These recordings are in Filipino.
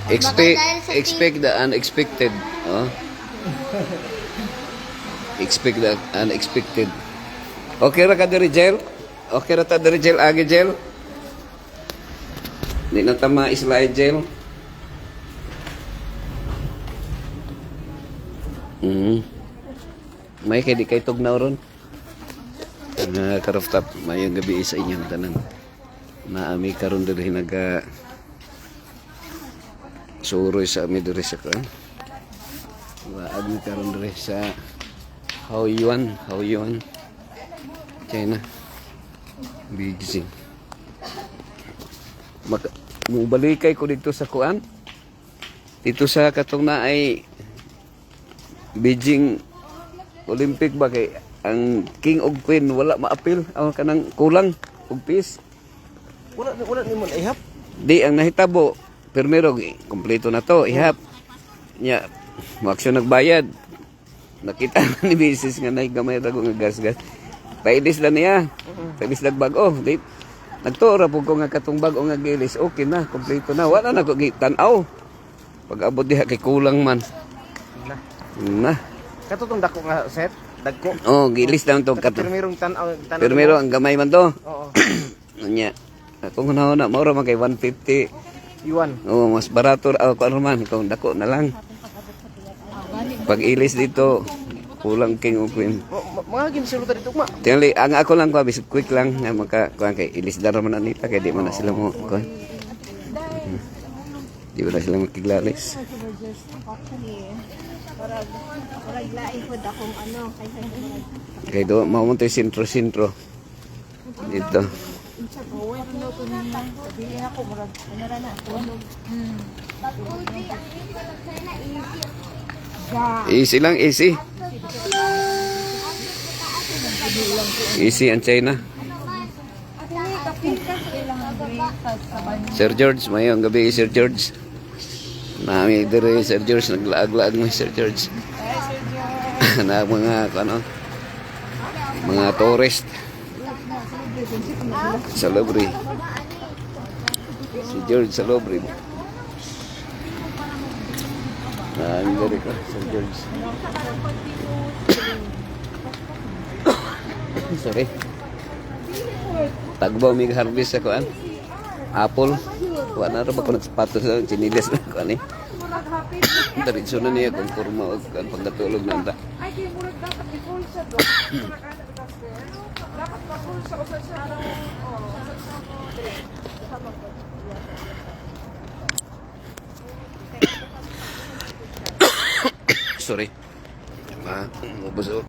Expect the unexpected. Oh. Expect the unexpected. Okay ra ka diri Jel? Okay ra ta diri Jel agi Jel? Di na ta ma-slide Jel. May kay di kay tugnaw ron. Karooftop mayong gabi sa inyong tanan. Naami karon diri naga suroy sa ami diri sa kan. Waag mi karon diri sa Haoyuan, China. Beijing. Mubalikay ko dito sa kuan. Dito sa katong na ay Beijing Olympic ba kay ang king og queen wala maapil ang kanang kulang og piece. Wala ni mo ihap. Di ang nahitabo primero kompleto na to ihap. Nya maksyon nagbayad. Nakita ni bisis nga nay gamay ra ko nga gas-gas. Paidis lang niya. Paidis lang bago. Di nagtura po ko nga katong bago nga gilis. Okay na, kompleto na. Wala na ko tan-aw. Pag abot diha kay kulang man. Na. Katutong dako nga set, dagko. Oh, gilis lang to kato. Pirmirong tan-aw. Primero ang gamay man to. Oo. Nya. Kung na maura man kay 150 Yuan. oh, mas barato ako ano man kung dako na lang. Pag ilis dito, kulang king o queen. Mga ginsiluta dito ma. Tingali, ang ako lang ko, bisip quick lang nga maka kuan kay ilis dara man anita kay di man na sila mo kuan. Di ba na sila makiglalis. Para lain po akong ano kaysa Kay do mao mo to sentro dito. Easy lang, easy. Easy ang China. Sir George, mayong gabi Sir George. Nami dire Sir George naglaag-laag mo Sir George. Na mga ano mga tourist sa Lobre. Si George sa Lobre. Ang dari ko Sir George. Sorry. Tagbaw mig harvest ako an. Apple. Wala ra ba ko nagsapatos sa chinilas na ko ani. Diretso na niya kung kurma og kan pagkatulog nanda. Ay kay murag dapat i-full sa do. Dapat pa-full sa usa sa Sorry. Mabusog.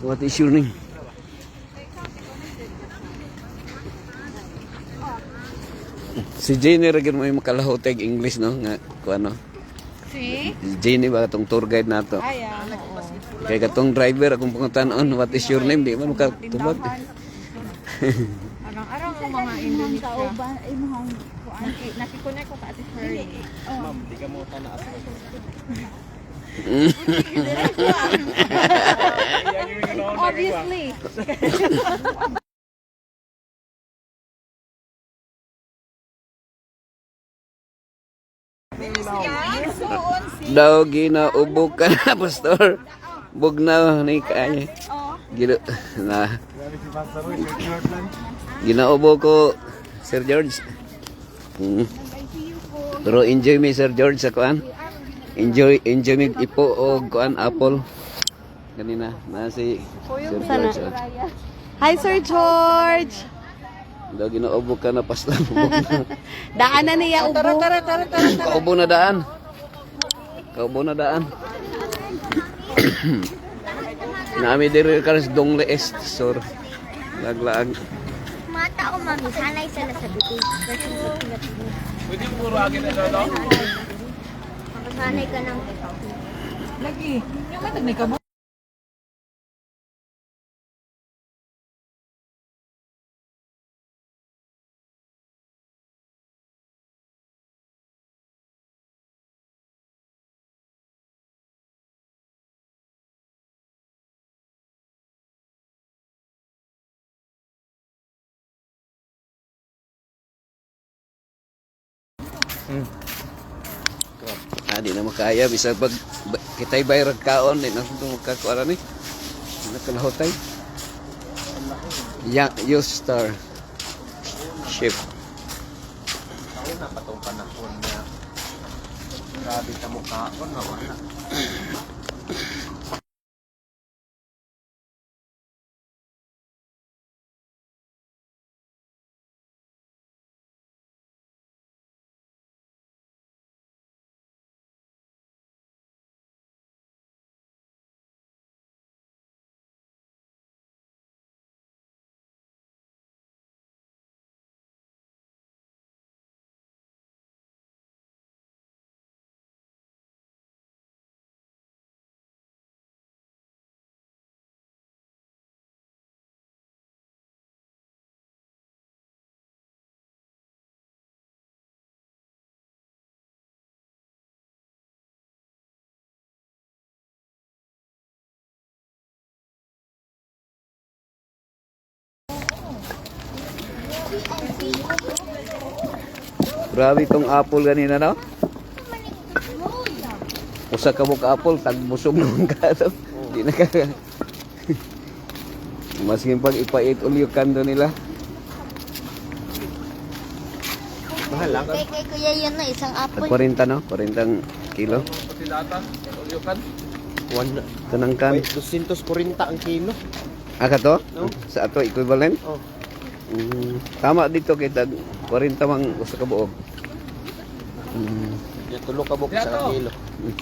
What is your name? Si Jenny ragin mo yung makalahoteg English no nga kuano. Si Jenny ba katong tour guide nato. Aya. Kay katong driver akong pangutan-on what is your name di man makatubag. Arang-arang ko mga Indonesia. kauban imong Nakikonek ko ka ate Ferry. Ma'am, di ka mo tanaas. Obviously. Daw ginaubo ka na pastor. Bugnaw ni kay. Gino na. Ginaubo ko Sir George. Pero enjoy me Sir George sa kuan. Enjoy me ipo o kuan apple. Kanina na si Sir George. Hi Sir George. Daw ginaubo ka na paslan. Daanan niya ubo. Kaubo na daan. Kaubo na daan. Nami diri karas dong leest sor. Laglag. Mata ko mami, sanay sila sa bitin. Kasi Pwede puro agin na lolo? makasanay ka ng Lagi. Yung matag na ka mo. Di na makaya bisa pag kita'y bayrag kaon di na ito magkakuara ni nakalahotay youth star ship. Ako na pa itong panahon na grabe ka mukha ko na wala. Grabe itong apple ganina no? Usa ka mo ka apple tagbusog naman ka to. Di na ka. Maskin pag ipait uli yung kando nila. Mahal lang. kay kuya yun na isang Tag apple. 40 no? 40 kilo. Pati data, ulyukan. One. Tanang kan. 240 ang kilo. Aka to? No. Sa ato equivalent? Oh. Tama dito kay tag 40 mang usa ka buok. Yung tulo ka buk sa kilo.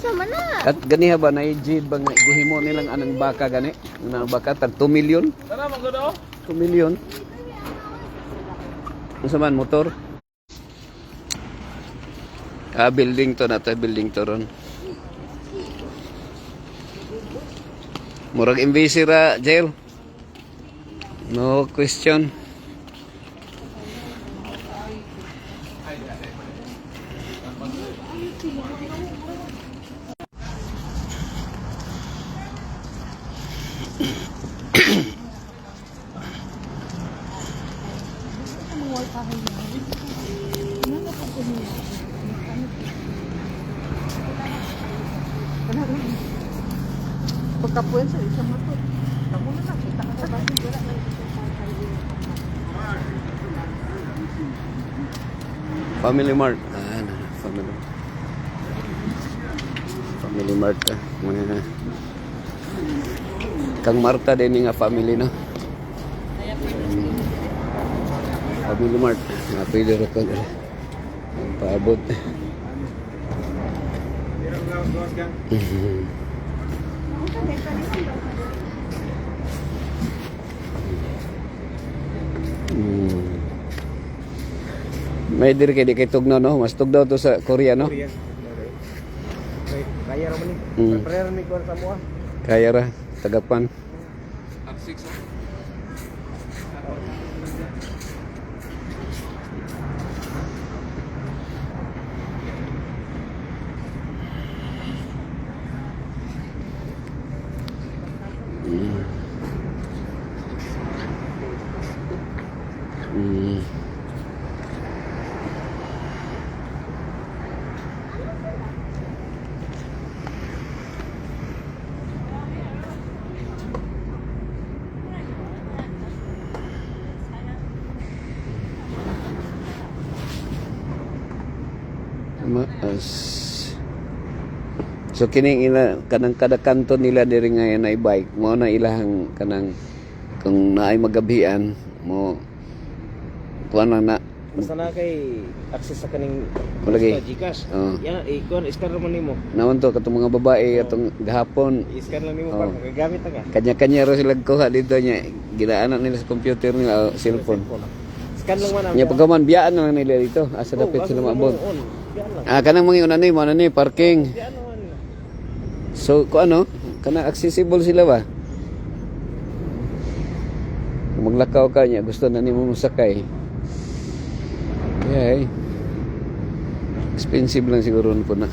Sama na. At ganiha ba na jid ba nga gihimo nilang anang baka gani? Anang baka tag 2 million? Tara magano. 2 million. Unsa man motor? Building to na to, building to ron. Murag imbisi ra jail. No question. Pagkapuan sa isang motor. Ako na lang, kita ka sa basin. Family Mart. Family. Family Mart ka. Mga Kang Marta din nga family no. Family Mart. Nga pwede rin kang paabot. May diri kay di kay tugnaw no, mas tugnaw to sa Korea no. Kaya ra man ni. Prepare ni ko sa mo. Kaya ra tagapan. Maas. So kining ila kanang kada kanto nila diri nga na bike mo na ilahang kanang kung naay magabian mo kuan lang na Basta na kay access sa kaning Malagi. Gcash. Oo. Ya, ikuan scan man nimo. naman to katong mga babae atong gahapon I-scan lang nimo Oo. pa kung gagamit na ka. kanya-kanya ro sila kuha dito niya ginaanan nila sa computer nila o cellphone. Scan lang man ang. Nya pagkaman biyaan lang nila dito asa dapit sila maabot. Yan lang. Kanang mga una ni mo na ni parking. Yan naman. So ko ano kana accessible sila ba? Kung maglakaw ka niya gusto na nimo musakay. Yeah, expensive lang siguro po na.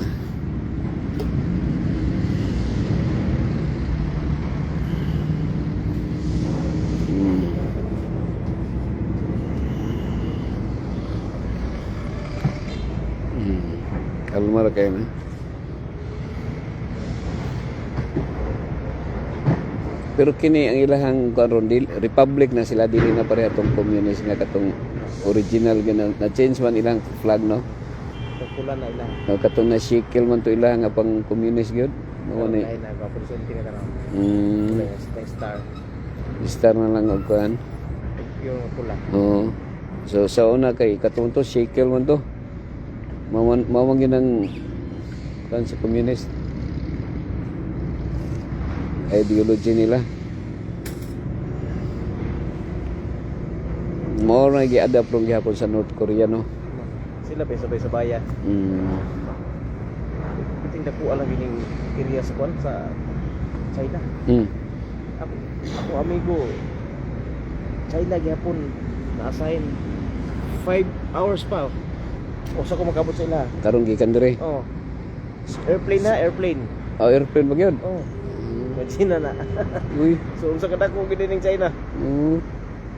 Kalmar kayo na. Pero kini ang ilahang karon republic na sila dili na pareha tong communist nga katong original gana na change man ilang flag no. Pula na ilang. Katong na shekel man to ilang nga pang communist gyud. Mao ni. Ay na ka presente na karon. Mm, Star. star na lang og kuan. Yung pula. Oo. So sa una kay katong to shekel man to. Mawang yun ang kan sa communist ideology nila. Mao na gi-adapt rong gihapon sa North Korea no. Sila pa sabay-sabayan. Piting dako lang gining area sa kwan sa China. Ako amigo China gihapon na-assign 5 hours pa. O sa ko makabot sa ila. Karong gikan dire. Oh. Airplane na, airplane. Airplane ba gyud? Oh. China na. Uy. So unsa ka dako gid ning China?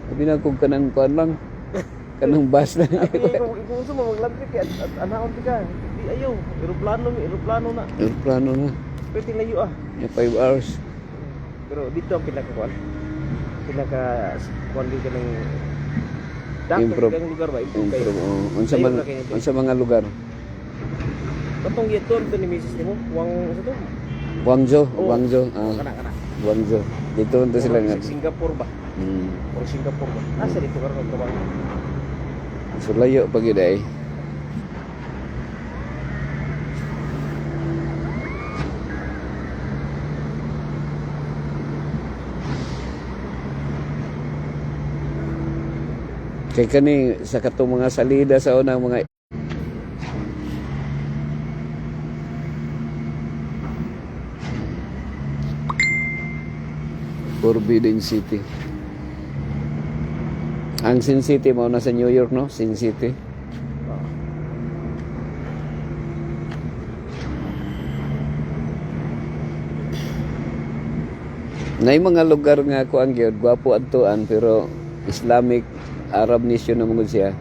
Sabi na kung kanang kuan lang. Kanang bus lang. Abi kung gusto mo maglandri kay anaon ka. Di ayo, eroplano na. Aeroplano na. Pwede layo ah. 5 hours. Pero dito ang pinaka-kuan. Pinaka-kuan din ka ng Improve. Dakang lugar ba? Improve kayo. Unsa mga lugar? Katong yeton to ni Mrs. nimo, wang sa to. Guangzhou, Oh. Guangzhou. Kana. Guangzhou. Dito unta sila nga. Singapore ba? O Singapore ba? Asa dito karon ang trabaho? So layo pa gyud ay. Kay kani sa katong mga salida sa unang mga Forbidden City. Ang Sin City mo na sa New York no, Sin City. Nay mga lugar nga ko ang gyud gwapo adtuan pero Islamic Arab nation na mungod siya.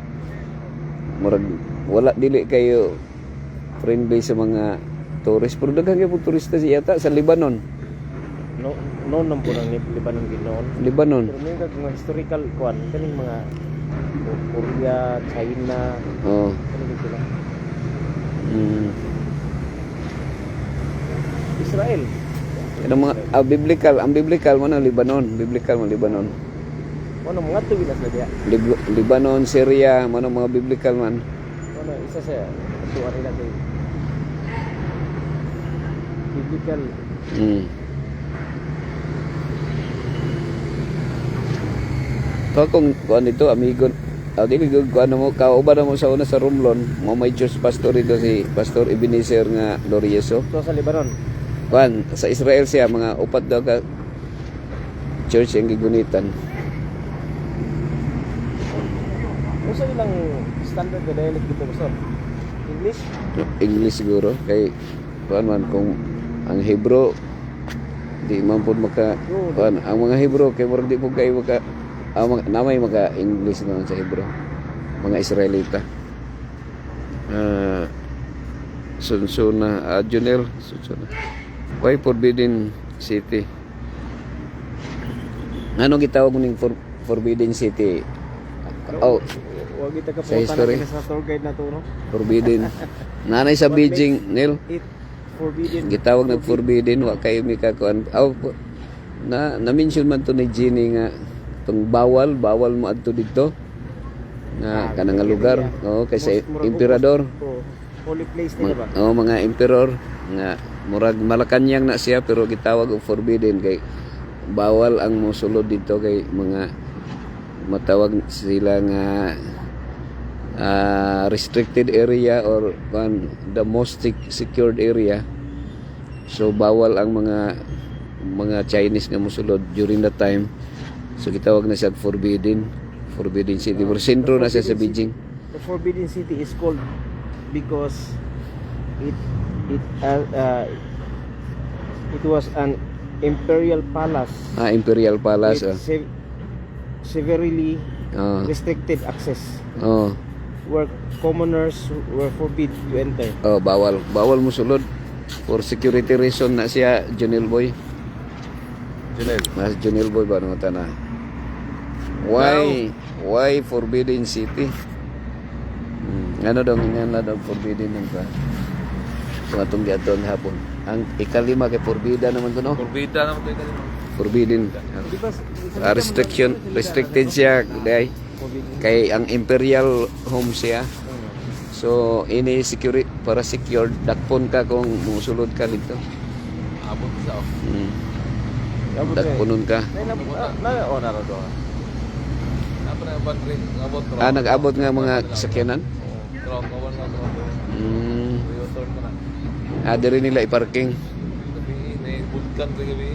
Murag wala dili kayo friendly sa mga tourist. Pero daghang gyud turista siya ta sa Lebanon. No nang po ng Lebanon ginoon. Lebanon. Pero may mga historical kuan kaning mga Korea, China, Oh. kaning sila. Israel. Ano mga biblical mo na Lebanon, biblical mo Lebanon. Ano mga tuwilas na diya? Lebanon, Syria, ano mga biblical man. Ano isa sa tuwa nila kay biblical. Kung kuan dito amigo, dili gud kuan mo kauban mo sa una sa Romlon, mo may church pastor dito si Pastor Ebenezer nga Lorieso. So sa Lebanon. Kuan sa Israel siya mga upat daw ka church ang gigunitan. Usa ilang standard na dialect dito gusto? English? English siguro kay kuan man kung ang Hebrew di man pud maka kuan ang mga Hebrew kay murag di pud kay maka namay maka English naman sa Hebrew mga Israelita. Sunsuna Junel Sunsuna. Why Forbidden City? Ano gitawag ning Forbidden City? Oh, Wag kita ka sa history. sa tour guide na to no. Forbidden. Nanay sa Beijing, Neil. It forbidden. Gitawag na forbidden wa kayo mi kakuan. Na mention man to ni Jenny nga tong bawal mo adto dito. nga kanang nga lugar. Oo, kay sa emperador. Holy place nila ba? Oo, mga emperor nga murag Malacañang na siya pero gitawag og forbidden kay bawal ang mosulod dito kay mga matawag sila nga restricted area or the most secured area. So bawal ang mga Chinese nga mosulod during that time. So gitawag na siya forbidden city. Pero sentro na siya sa Beijing. The Forbidden City is called because it was an imperial palace. Imperial Palace. With severely Oh. restricted access Oh. where commoners were forbid to enter. Oh, bawal mosulod for security reason na siya Junil Boy. Mas Junil Boy ba nang na? Why Forbidden City? Ano daw forbidden ng ka? Kung atong giaton hapon. Ang ikalima kay forbida naman to no? Forbida naman to ikalima. Forbidden. Restricted siya dahil kay ang imperial home siya. So ini security para secured dakpon ka kung musulod ka dito. Abot sa Dakponon ka. Naro do. Apa na ban ring abot ro. Nag-abot nga mga sakyanan. Ro kawan na ro. Return ka na. Diri nila i-parking. Gabi na bulkan sa gabi.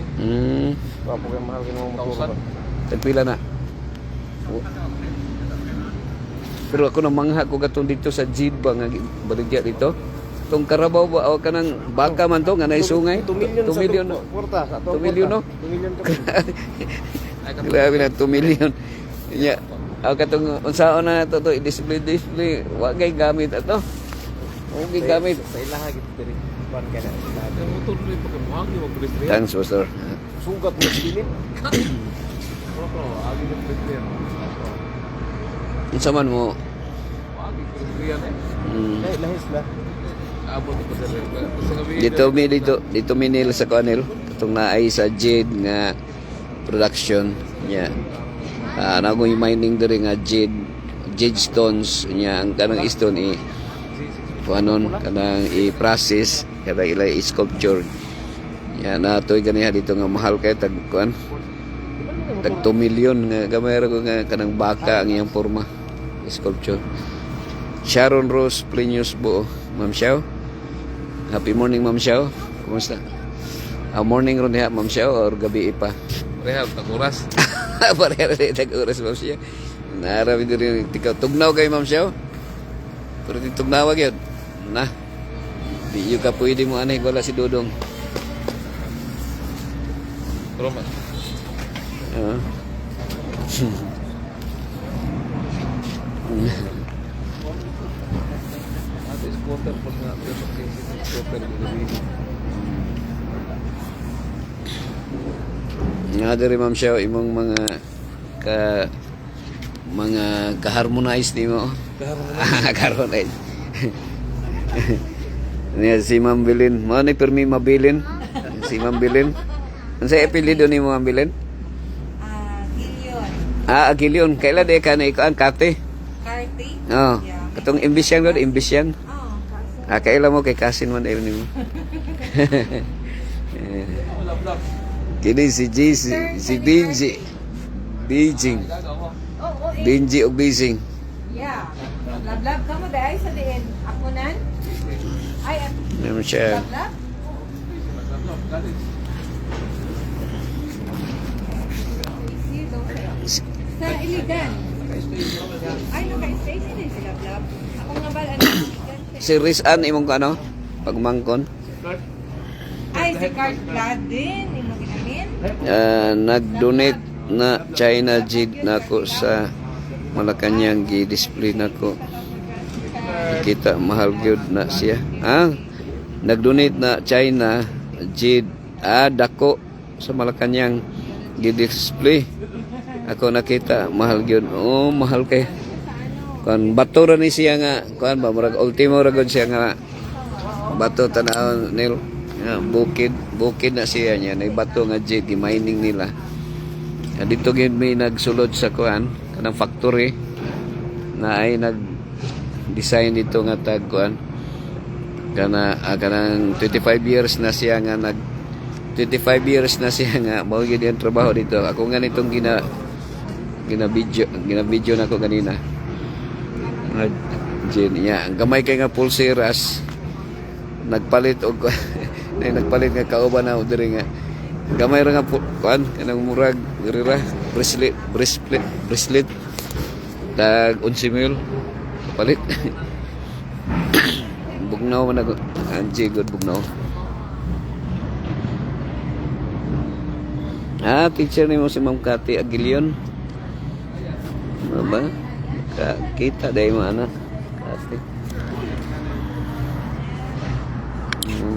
Wa po kay mahal kini mo motor. Tagpila na. Pero ako namangha ko katong dito sa Jid ba nga baligya dito. Tong Carabao ba o kanang baka man to nga naisungay. 2 million 2 million. sa porta sa 2 million no. 2 million ka. Grabe na 2 million. Nya katong unsaon na to i-display wa kay gamit ato. O gamit. Sa ilaha gid diri. Kuan ka na. Ang motor ni pa kun wagi mo pedestrian. Thanks, Pastor. Sugat mo silin. Ro agi mo pedestrian. Unsa man mo? Wagi pedestrian Lahis la. Abot ko sa gabi. Dito minil sa kanil katong naay sa Jade nga production nya. Nagoy mining diri nga jade stones nya ang kanang stone kuanon kanang i-process kada ilay sculpture. Ya natoy ganiha dito nga mahal kay tag 2 million nga gamay ra ko nga kanang baka ang iyang porma sculpture. Sharon Rose Plinius Buo, Ma'am Xiao. Happy morning, Ma'am Xiao. Kumusta? Morning ron diha, Ma'am Xiao, or gabi pa? Rehab taguras. Pareha rin tag-oras, Ma'am Xiao. Narabi din rin, tugnaw kay Ma'am Xiao. Pero tugnaw yun. Na. Di yung ka pwede mo anay, wala si Dudong. Roman. Ate scooter po nga pero scooter gabi. Nga diri Ma'am Xiao imong mga ka-harmonize nimo. Ka-harmonize. Niya si Ma'am Bilin, mo ni permi mabilin. Si Ma'am Bilin. Unsa apelyido nimo Ma'am Bilin? Gillion. Agilion. Kaila de ka na ikaw ang kate. Carty? Oh. Katong imbisyan gud, imbisyan. Oo, kaso. Kaila mo kay kasin man ay nimo. Kini si JC, si Benji. Beijing. Benji o Beijing. Yeah. Lablab ka mo dahil sa diin. Ako nan? Ay, Ma'am Xiao. lablab? Sa Iligan. Ay, naka-stay sila si Lablab. Ako nga ba, Si Rizan imong ano? Pagmangkon. ay, si Card Vlad din. Yung ginamin. Nag-donate na China jade nako sa Malacañang gi-display nako. Kita mahal gyud na siya. Nag-donate na China jade dako sa Malacañang gi-display. Ako nakita mahal gyud. Oh, mahal kay. Kan bato ra ni siya nga kuan ba murag ultimo ra gud siya nga bato tanaw nil. Bukid na siya niya na bato nga jade mining nila. Dito gyud may nagsulod sa kuan kanang factory na ay nag-design dito nga tagkuan kanang 25 years na siya nga 25 years na siya nga mao gyud ang trabaho dito. Ako nga nitong gina-video na ko kanina. Ang gamay kay nga pulseras nagpalit og nagpalit nga kauban na diri nga gamay ra nga kuan kanang murag rira bracelet tag 11,000 palit. Bugnaw man ako anji good bugnaw. Teacher ni mo si Ma'am Cathy Aguilion. Ano ba? Kita dahil mo anak. Cathy.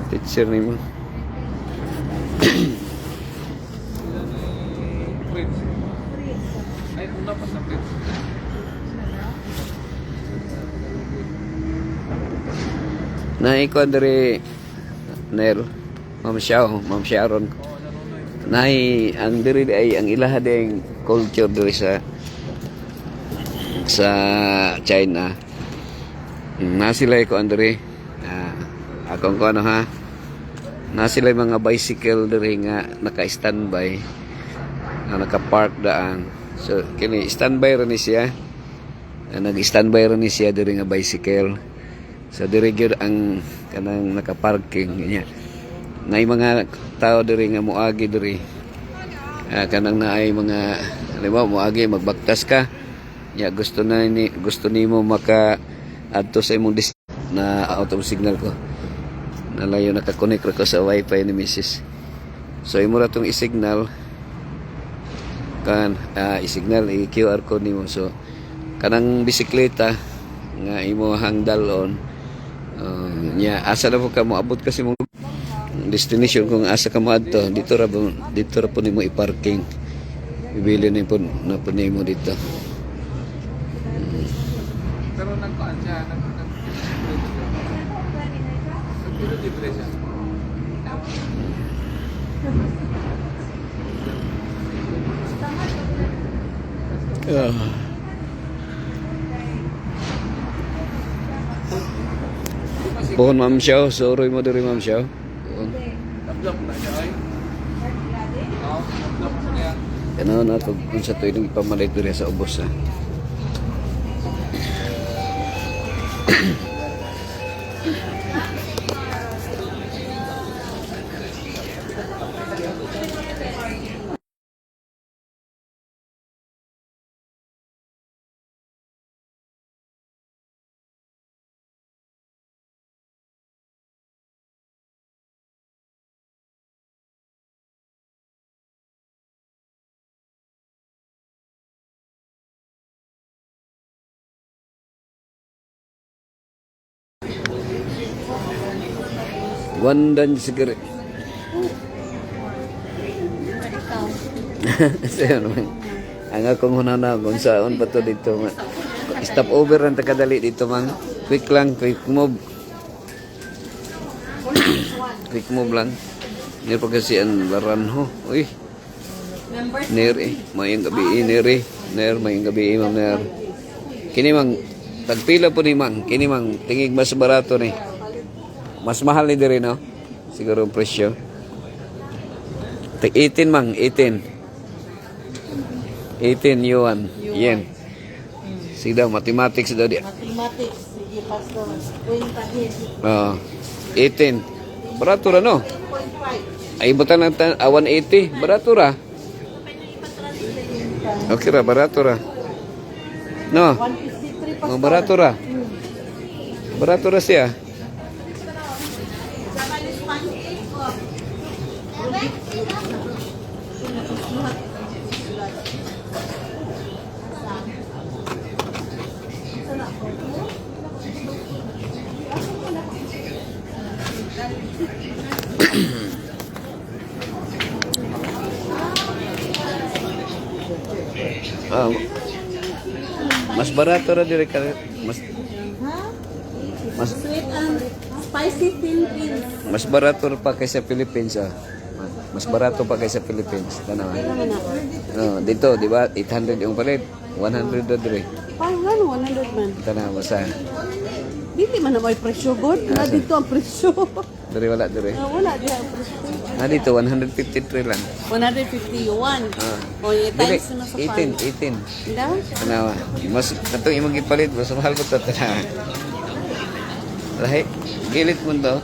Teacher ni mo. Prince. Ay, una pa sa Prince. Naikon dari Nel. Ma'am Sharon. Nahi ang diri ay ang ilaha ding culture diri sa China. Na sila ko andiri akong ko ano ha. Na sila mga bicycle diri nga naka-standby. Naka-park daan. So kini standby ra ni siya. Nag-standby ra ni siya diri nga bicycle. So diri gyud ang kanang naka-parking niya. Nay mga tao diri nga moagi diri kanang naay mga halimbawa moagi magbaktas ka ya gusto nimo maka adto sa imong na out of signal ko nalayo naka-connect ra ko sa wifi ni Mrs. So imo ra tong i-signal kan i-signal i-QR code nimo. So kanang bisikleta nga imo hangdalon nya asa na po ka moabot kasi mo destination kung asa ka moadto dito ra po nimo i-parking bibili ni po na po nimo dito. Pero nagpaan siya, nagpilo-libre siya. Pohon Ma'am Xiao, sorry mo diri Ma'am Xiao. Pohon. Tablap na siya ay. Tablap mo niya. Ano na to kung sa tuwing ipamalit diri sa ubos ha. Wandan siguro. Sayo naman. Ang akong hunana kung saan pa to dito. Stop over ang takadali dito mang. Quick lang, quick move. Quick move lang. Nir pa kasi ang Laranho. Uy. Nir mayang gabi nir Nir mayang gabi ma'am Nir. Kini mang tagpila po ni mang. Kini mang tingig mas barato ni. Mas mahal ni diri no? Siguro ang presyo. 18 mang, 18 yuan, yen. Sida mathematics daw di. Mathematics, sige pastor. Kwenta din. 18. Barato ra no? 1.5. Ay butan ng 180, barato ra. Okay ra, barato ra. No? 153 pastor. Barato ra. Barato ra siya. Mas barato ra dire ka mas Sweet and spicy Philippines. mas barato pa kaysa Philippines Mas barato pa kaysa Philippines. Tanaw. Dito, di ba? 800 yung palit. 100 na dire. Ay, ano? 100 man. Ito na, basa. Dili man na may presyo god. Na dito ang presyo. Dari wala, dari. Wala diha ang presyo. Dito, 153 lang. 151. O yung Dili, times na sa 18. Ida? Tanawa. Mas, katong imong gipalit, mas mahal ko ito. Tanawa. Lahi, gilit mo to.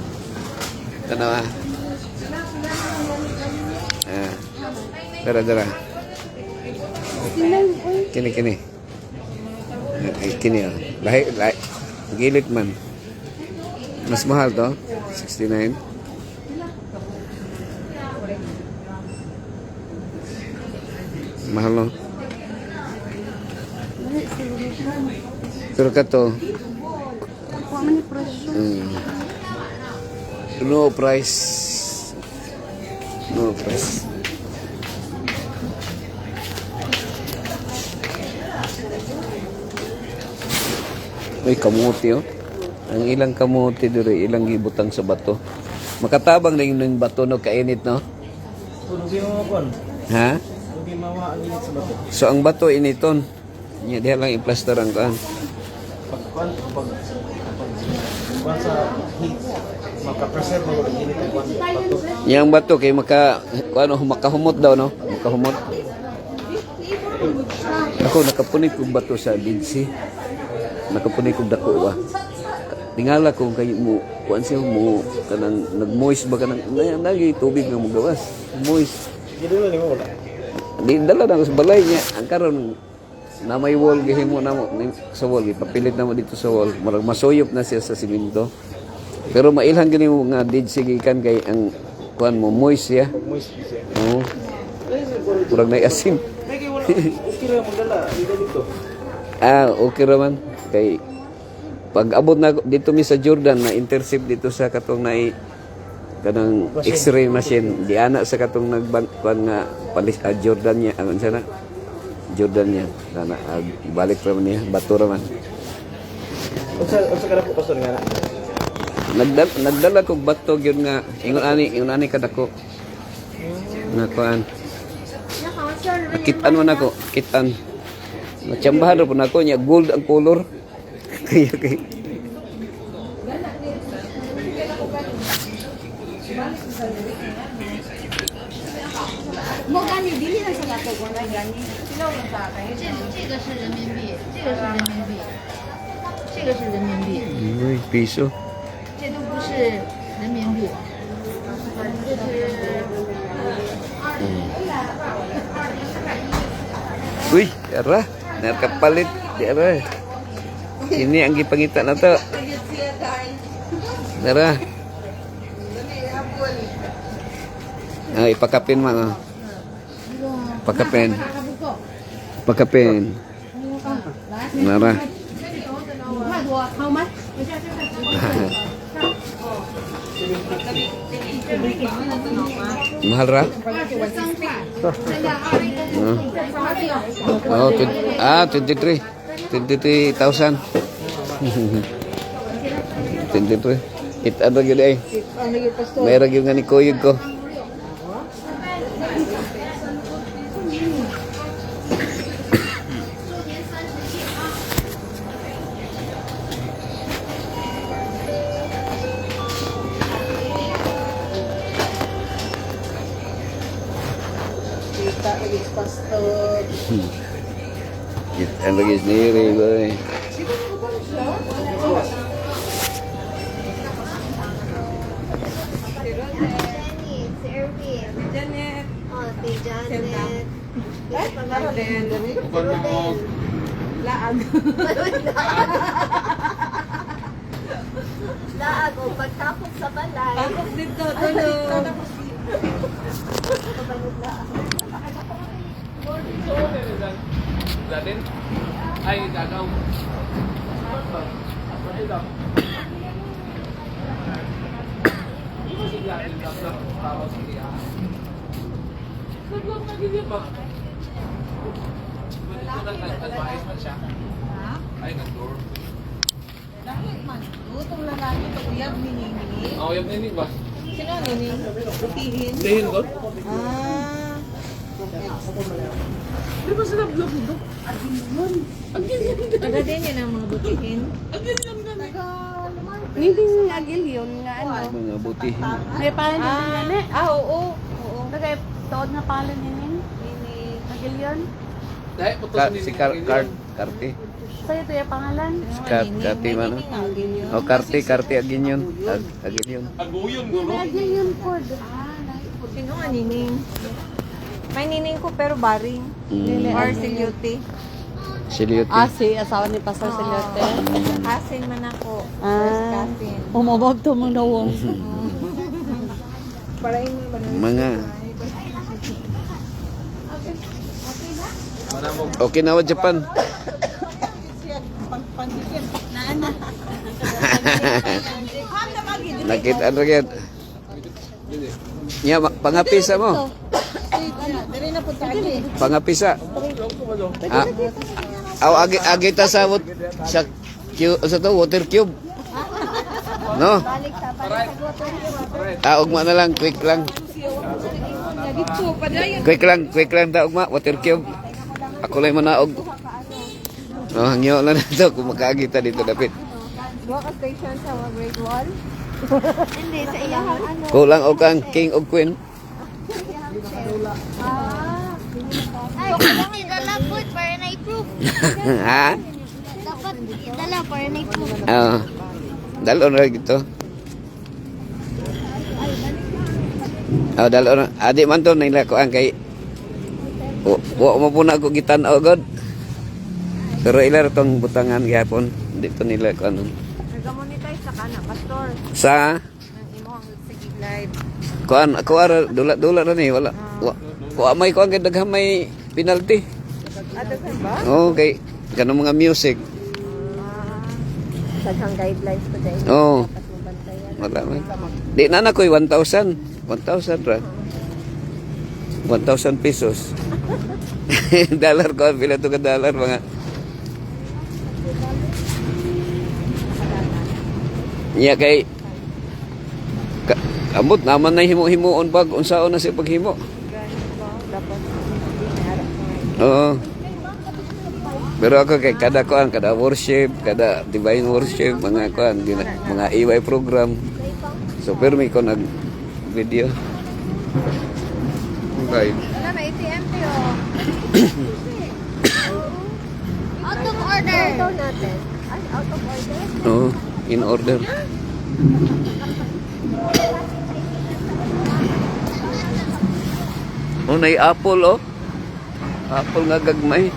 Tanawa. Dara. Kini. Kini, oh. Lahi. Gilit man. Mas mahal to. 69. Mahal no? Pero kato, Kuha man yung presyo. no price. Uy, kamuti oh. Ang ilang kamuti dire, ilang gibutang sa bato. Makatabang na yung bato no, kainit no? Hindi mo kon. Ha? Hindi mawa ang init sa bato. So ang bato initon. Nya diha lang i-plaster ang kuan. Pag sa heat, maka-preserve mo ang init ang bato. Yang bato kay makahumot daw no? Makahumot. Ako nakapunit kong bato sa Dead Sea. Nakapunit kong dako ba. Tingala ko kay mo kuan siya mo kanang nag-moist ba kanang nagi tubig nga mogawas. Moist. Hindi na mo wala. Di dala na ko sa balay niya. Ang karon na may wall gihimo na mo sa wall ipapilit na mo dito sa wall. Murag masuyop na siya sa simento. Pero mailhan gani mo nga Dead Sea gikan kay ang kuan mo moist siya. Moist siya. Oo. Murag na asim. Kaya wala. Okay lang magdala dito. Okay raman kay pag abot na dito mi sa Jordan na intercept dito sa katong kanang X-ray machine di ana sa katong nagban nga palis Jordan niya ang sana Jordan niya sana balik ra man niya bato ra man Unsa kada po pastor nga. nagdala ko bato gyud nga ingon ani kadako nga kuan kitan man ako kitan macambahan ra po nako nya gold ang color kay Mo gani dili na sa nato ko na gani. Sila lang sa akin. 这个是人民币，这个是人民币，这个是人民币， Uy, piso 这都不是人民币。这是 uy ara nakapalit di ara ini ang gipangita na to ara ipakapin man pakapin nara How much? mahal ra oh 23,000 23 it ano gyud ay may ra gyud nga ni kuyog ko Kita lagi pastor. it ano gyud sendiri boy Si Erwin. Janet. Oh, si Janet. Laag. Laag o pagtapos sa balay. Tapos dito tulog. Datin? Ay, gagaw. Nagwag na ganyan ba? Nag-advise man siya. Ay, nag-door. Dahil man, utong lang namin ito uyab ni. Ako yung ninig ba? Sino ni? Rutihin. Dahin ko? Ah. Di ba sila vlog dito? Taga din yun ang mga butihin. Hindi agil yun nga ano. Mga butihin. May palan din gani. Oo. Kagay tood na palan din agil yun. Dahil putos ni Si Karte. Sa'yo ito yung pangalan. Karte man. O Karte agin yun. Agin yun. Aguyon ko, no? Agil yun po. Sino nga nining? May nining ko pero baring. Or silyuti. Silyote. Si asawa ni Pastor Celote. Asin man ako. Ah. First cousin. Umabog to mo nawong. Para yun ba na? Mga. Manamog. Okinawa, Japan. Nakita na rin. Nya, pangapisa mo. Pangapisa. Ah, agita sa sa to water cube. No? Ugma na lang, quick lang. Quick lang ta ugma, water cube. Ako lang manaog. Oh, hangyo lang na to kung makaagita dito dapit. Buha ka station sa grade 1? Hindi, sa iyang ano. Kulang og kang king og queen. Ay, dapat idala po para na-proof. Ha? Dapat idala para na-proof. Oo. Dalon ra gito. Dalon. Adi man to nila ko ang kay wa mo puna ko gitan-aw god. Pero ilar tong butangan gyapon dito nila ko ano. Nag-monetize sa kana, pastor. Sa Nang imong sige live. kuan ako ara dula-dula ra ni wala. Wa may kuan kay daghang may penalty. Adagan ba? Oh, kay kanang mga music. Daghang guidelines pa dahil. Oh, Dapat mo bantayan. wala man. Di na koy 1,000. 1,000 ra. 1,000 pesos. Dollar ko pila to ka dollar mga. Nya kay ambot naman na himo-himoon pag unsaon na si paghimo. Dapat hindi naharap mo. Oo. Pero ako kay kada worship, kada divine worship, mga kuan, mga EY program. So pero may ko nag video. Okay. Wala, may ATM tayo. Out of order. Ito natin. Ay, out of order. Oh, in order. Oh, nay apple oh. Apple nga gagmay.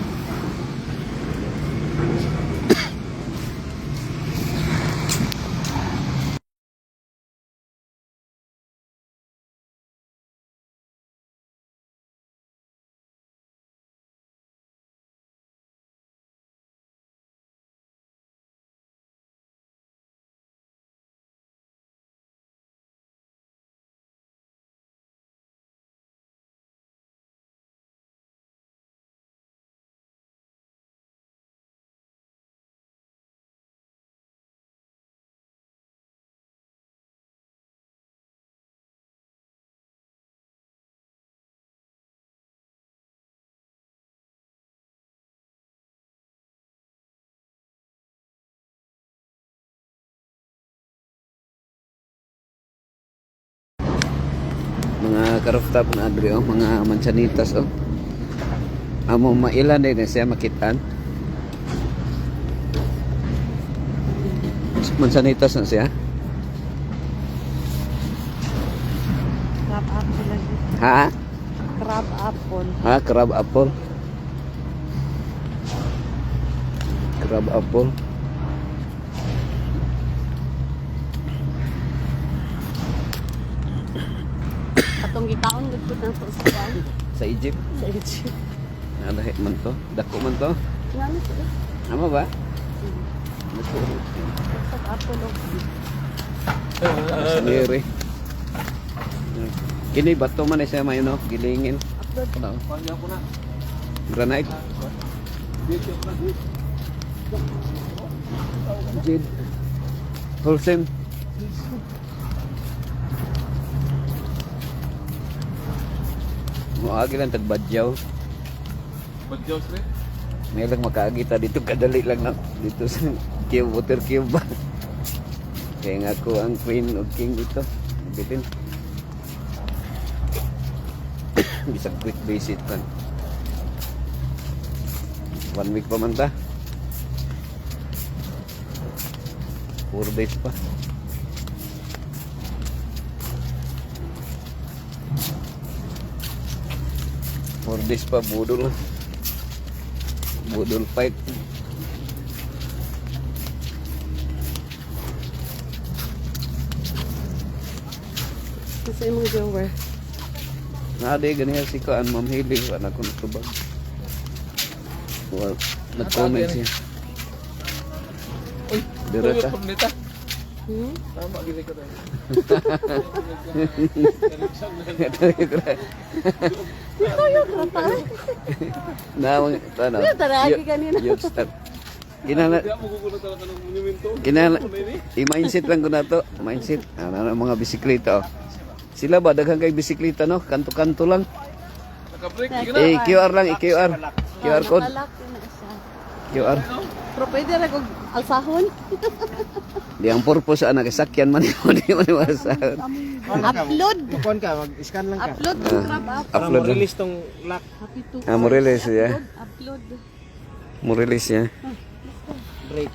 Mga karooftop na adri oh, mga mansanitas oh. Amo mailan din siya makitaan. Mansanitas na siya. Crab apple lagi. Ha? Crab apple. Ha, crab apple. Crab apple. Atong gitaon gud ko na sa kuan. Sa Egypt. Sa Egypt. Nalahi man to. Dako man to. Ngano to? Ama ba? Dako. Crab apple og Saliri. Kini bato man siya may no, gilingin. upload. Ano? Pagyan ko na. Granite. Jade. Wholesome. Maagi lang tagbadyaw. Badyaw sir. May lang makaagita dito kadali lang na dito sa cube, water cube ba. Kaya nga ako ang queen o king dito. Bitin. Bisag quick visit lang. 1 week pa man ta. 4 days pa. Four days pa, budol. Budol fight. Sa imong jower. Nade ganiya si ko an Ma'am Hili wala ko natubag. Well, nag-comment siya. Uy, Dira tuyot ka. pa nita. Hmm? Tama gili ko tayo. Nawang ano? Yung taragi kanina. Youth start. Kinala Kaya mo gugulat talaga ng monumento. kinala i-mindset lang ko na to. Mindset. Ano mga bisikleta oh. Sila ba daghang kay bisikleta no? Kanto-kanto lang. Naka-break di na. QR lang, QR. QR code. Nakalak yun na isa. QR. Pero pwede rin kung alsahon. Di ang purpose ana kay sakyan man di man masahan. Upload. Kuan ka, mag-scan lang ka. Upload to grab up. Para Upload. mo-release tong lock. Happy to. Ah, mo release ya. Upload. Mo release ya. Break.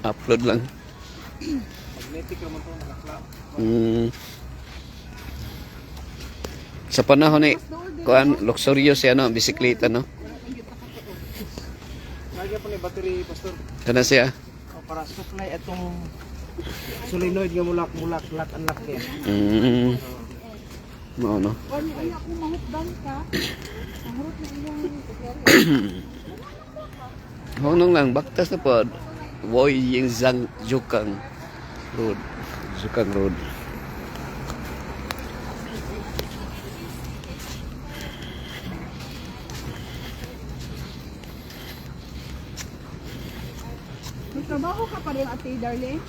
Upload lang. Magnetic naman to, naka-clap. Sa panahon ni kuan luxurious ya no bisikleta no. Lagyan pa ni battery, pastor. Kana siya. O, para supply itong solenoid nga mulak, lock, unlock niya. Mao no. Honong lang baktas na pod. Woy yung Zhang Zhukang Road. Zhukang Road. May trabaho ka pa rin, Ate Darlene?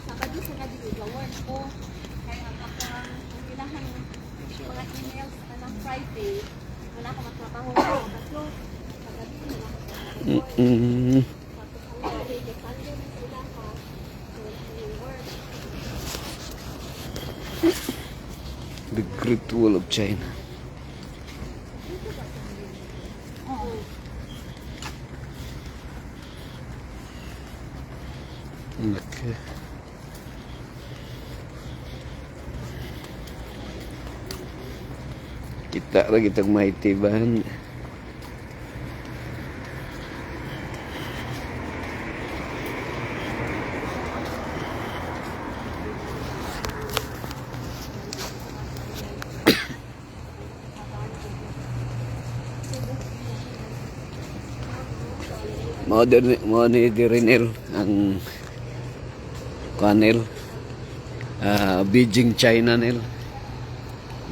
Sabado sa nga dito gawon ko kaya ang ako ang ilahang mga emails na ng Friday wala ko magtrabaho ko kasi pagabi na The Great Wall of China. Okay. Kita lagi tag mahitiban. Mo ni Dirinel ang kanel Beijing China nil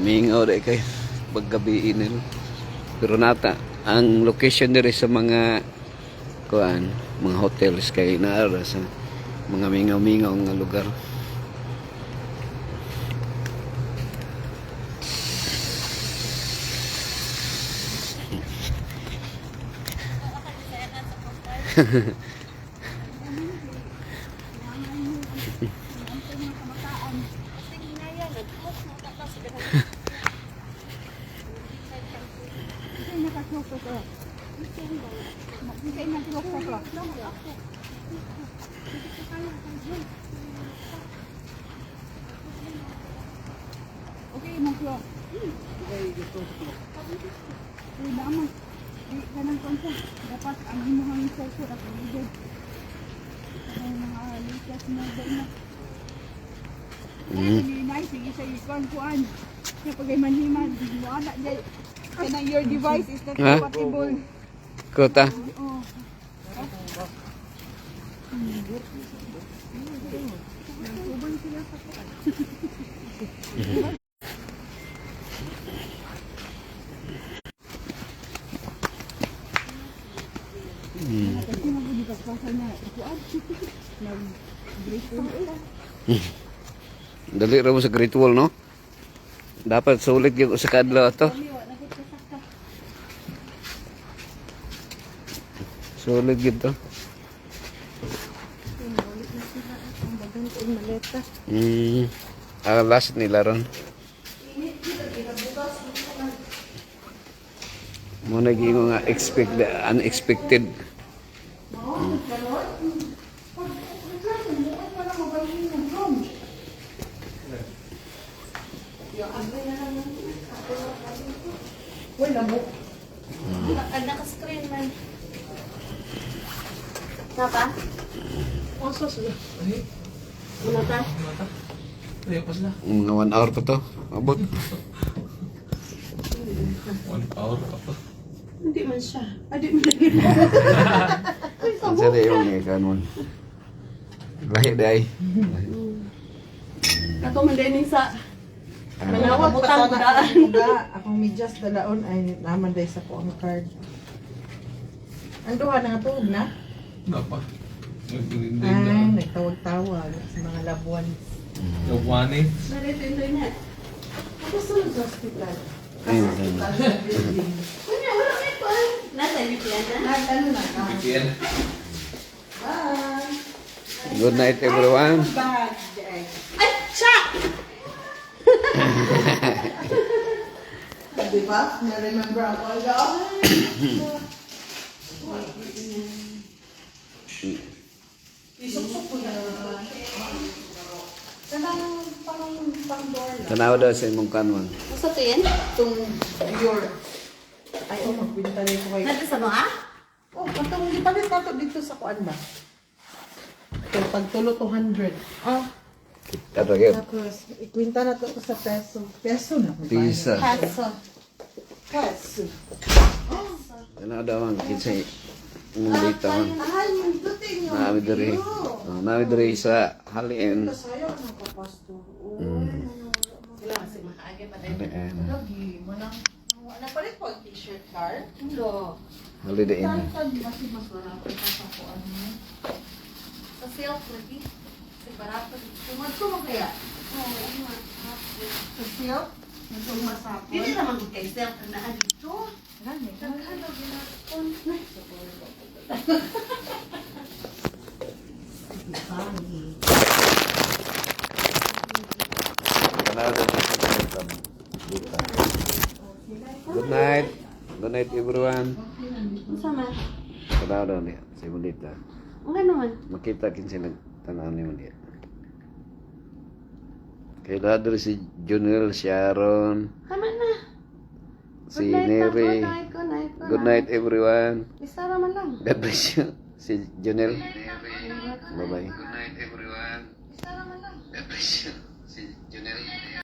mingaw de kay paggabi nil pero nata ang location diri sa mga kuan mga hotels kay naara sa mga mingaw-mingaw nga lugar. Okay, Mokyo. Uy, naman. Di ka ng konsa. Dapat ang imuhang cellphone at ligod. Ang mga likas na doon na. Ninay, sige sa ikuan-kuan. Kaya pagay manhiman, wala dyan. Kaya your device is not Ha? compatible. Kota. Oh. pagpasa na, ikuan. Nag-break Dali raw sa Great Wall, no? Dapat sulit yung sa kadlaw to. Sulit gito. Last nila ron. Mo naging nga unexpected. Naka-screen man. Naka? Wala ka? Ay, pas na. Mga 1 hour pa to. Abot. 1 hour pa pa. Hindi man siya. Adi mo lagi. Ang sada yung kanon. Lahi day. Ako man din sa Ah, Manawag butang daan. Akong medyas dalaon ay naman dahil sa ko ang card. Anduha na nga tuog na? Napa. Nagdinding Ay, na. nagtawag-tawag sa mga labuan. Gawani. Narito-ito na. Ako sunod sa hospital. ayun. Kunya, wala kayo pa. Nasa Biclan na? Ano na ka? Bigyan. Bye! Good night everyone. Bye! Ay, siya! Di ba? Na-remember ako agad. Isok-sok ko na. Kanang pang-door lang. Tanaw daw sa imong kanon. Masa to yan? Itong your... Ay, magpinta rin ko kayo. Nato sa mga? Oh, patong ipalit nato dito sa kuan ba? So, pagtulo 200. Oh, Tatagit. Tapos, ikwinta na to sa peso. Peso na. kung paano. Pisa. kaso. Peso. Tanaw daw ang kinsay imong dito. Ay, yung duting yung Naami diri. Naami diri sa halin. Sayang ng kapasto. Sila kasi makaagi pa tayo. Halin. Lagi, mo lang. Napalit po ang t-shirt car. Hello. Halin. Mas wala ko sa kuan mo. Sa silk lagi. Sa barato. Tumad ko mo kaya? Oo, ano. Sa silk? Nagtong masapon. Dili naman ko kay silk na dito. Gani. Nagkano ginapon. Tanaw daw sa dito. Good night. Good night everyone. Sama. Tanaw daw niya sa imong dito. Ang naman. Makita kinsay nagtanaw niyo niya. Kay Ladro si Junel, Sharon, Tama na. si Good night, Neri. good night, good night, good Good night everyone. Isa naman lang. God bless you. Si Junel. Bye-bye. Good night everyone. Isa naman lang. God bless you. Si Junel.